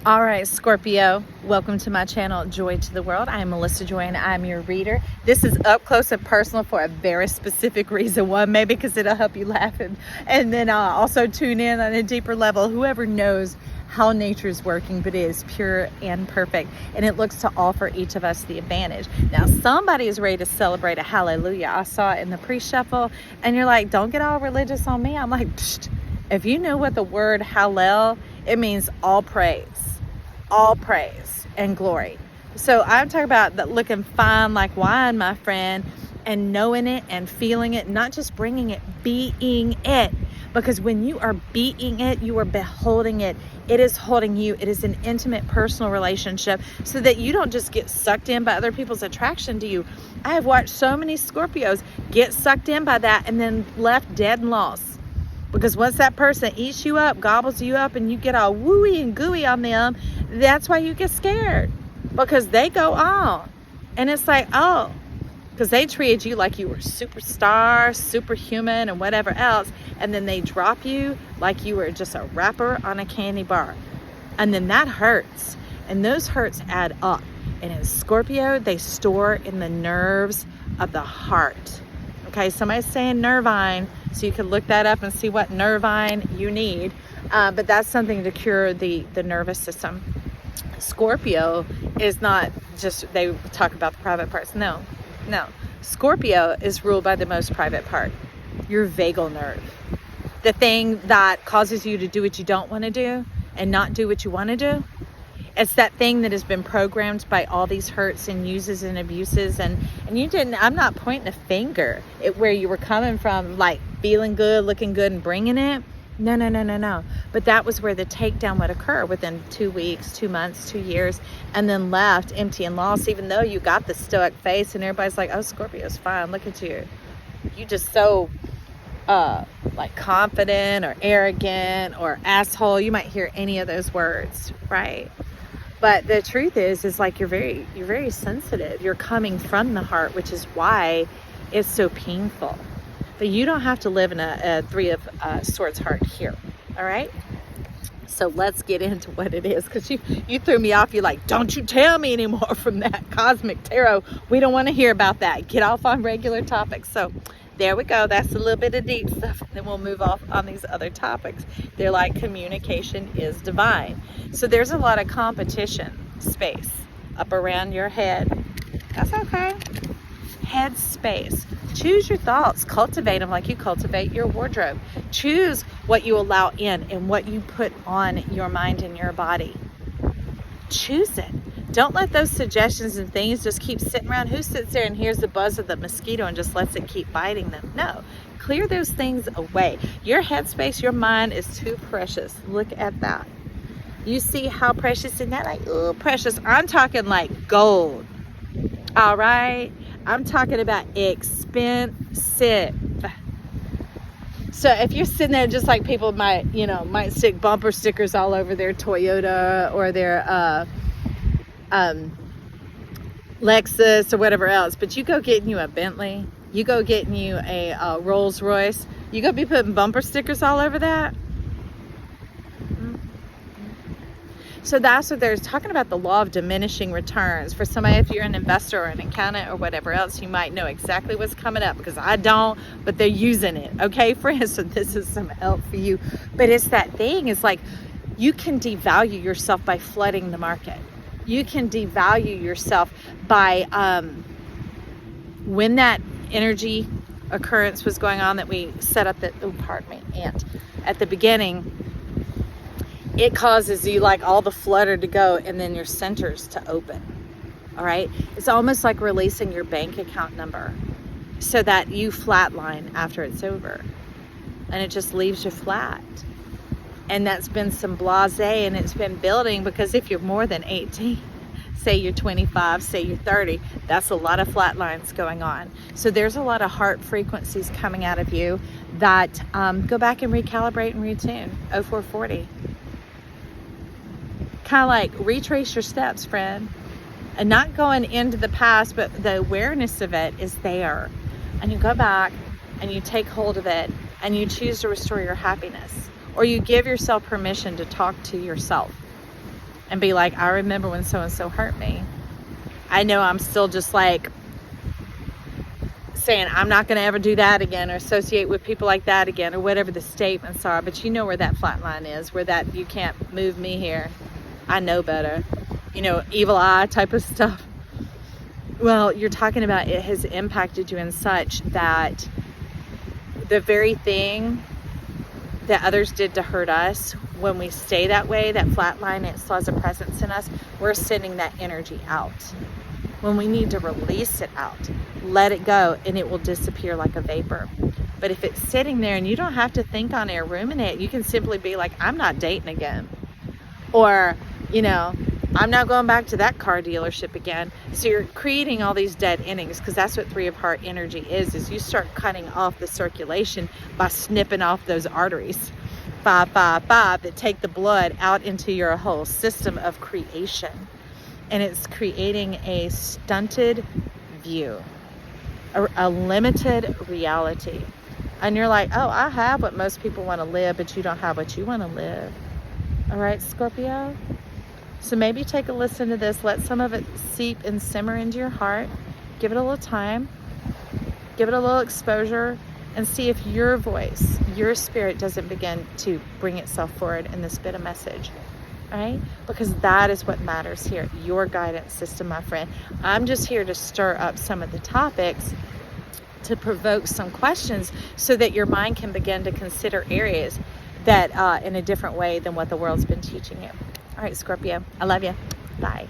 All right, Scorpio, welcome to my channel, Joy to the World. I am Melissa Joy and I'm your reader. This is up close and personal for a very specific reason. One, maybe because it'll help you laugh, and then also tune in on a deeper level. Whoever knows how nature is working, but it is pure and perfect, and it looks to offer each of us the advantage. Now, somebody is ready to celebrate a hallelujah. I saw it in the pre-shuffle, and you're like, don't get all religious on me. I'm like, psst. If you know what the word hallel, it means all praise and glory. So I'm talking about that looking fine like wine, my friend, and knowing it and feeling it, not just bringing it, being it. Because when you are being it, you are beholding it. It is holding you. It is an intimate, personal relationship so that you don't just get sucked in by other people's attraction to you. I have watched so many Scorpios get sucked in by that and then left dead and lost. Because once that person eats you up, gobbles you up, and you get all wooey and gooey on them, that's why you get scared. Because they go on. And it's like, oh, because they treated you like you were superstar, superhuman, and whatever else. And then they drop you like you were just a wrapper on a candy bar. And then that hurts. And those hurts add up. And in Scorpio, they store in the nerves of the heart. Okay, somebody's saying nervine, so you can look that up and see what nervine you need. But that's something to cure the nervous system. Scorpio is not just, they talk about the private parts. No. Scorpio is ruled by the most private part, your vagal nerve. The thing that causes you to do what you don't want to do and not do what you want to do. It's that thing that has been programmed by all these hurts and uses and abuses, and you didn't, I'm not pointing a finger at where you were coming from, like feeling good, looking good, and bringing it. No. But that was where the takedown would occur within 2 weeks, 2 months, 2 years, and then left empty and lost, even though you got the stoic face and everybody's like, oh, Scorpio's fine, look at you. You just so like confident or arrogant or asshole. You might hear any of those words, right? But the truth is like you're very sensitive. You're coming from the heart, which is why it's so painful. But you don't have to live in a Three of Swords heart here. All right. So let's get into what it is, because you threw me off. You're like, don't you tell me anymore from that cosmic tarot. We don't want to hear about that. Get off on regular topics. So there we go. That's a little bit of deep stuff. Then we'll move off on these other topics. They're like communication is divine. So there's a lot of competition space up around your head. That's okay. Head space. Choose your thoughts. Cultivate them like you cultivate your wardrobe. Choose what you allow in and what you put on your mind and your body. Choose it. Don't let those suggestions and things just keep sitting around. Who sits there and hears the buzz of the mosquito and just lets it keep biting them? No. Clear those things away. Your headspace, your mind is too precious. Look at that. You see how precious in that? Like, oh, precious. I'm talking like gold. All right? I'm talking about expensive. So if you're sitting there just like people might stick bumper stickers all over their Toyota or their Lexus or whatever else, but you go getting you a Bentley, you go getting you a Rolls Royce, you go be putting bumper stickers all over that. So that's what they're talking about, the law of diminishing returns. For somebody, if you're an investor or an accountant or whatever else, you might know exactly what's coming up, because I don't, but they're using it. Okay, friends, so this is some help for you. But it's that thing, it's like you can devalue yourself by flooding the market. You can devalue yourself by, when that energy occurrence was going on that we set up at the beginning, it causes you like all the flutter to go and then your centers to open. All right. It's almost like releasing your bank account number so that you flatline after it's over, and it just leaves you flat. And that's been some blasé, and it's been building, because if you're more than 18, say you're 25, say you're 30, that's a lot of flat lines going on. So there's a lot of heart frequencies coming out of you that go back and recalibrate and retune. 0440. Kind of like retrace your steps, friend. And not going into the past, but the awareness of it is there. And you go back and you take hold of it and you choose to restore your happiness. Or you give yourself permission to talk to yourself. and be like, I remember when so-and-so hurt me. I know I'm still just like saying I'm not going to ever do that again or associate with people like that again or whatever the statements are, but you know where that flat line is, where that you can't move me here. I know better. You know, evil eye type of stuff. Well, you're talking about it has impacted you in such that the very thing that others did to hurt us, when we stay that way, that flat line, it still has a presence in us, we're sending that energy out. When we need to release it out, let it go, and it will disappear like a vapor. But if it's sitting there and you don't have to think on it or ruminate, you can simply be like, I'm not dating again. Or, you know, I'm not going back to that car dealership again. So you're creating all these dead endings, because that's what 3 of heart energy is you start cutting off the circulation by snipping off those arteries. 5, 5, 5 that take the blood out into your whole system of creation. And it's creating a stunted view, a limited reality. And you're like, oh, I have what most people want to live, but you don't have what you want to live. All right, Scorpio? So maybe take a listen to this. Let some of it seep and simmer into your heart. Give it a little time. Give it a little exposure. And see if your voice, your spirit doesn't begin to bring itself forward in this bit of message. Right? Because that is what matters here. Your guidance system, my friend. I'm just here to stir up some of the topics, to provoke some questions, so that your mind can begin to consider areas that in a different way than what the world's been teaching you. All right, Scorpio, I love you. Bye.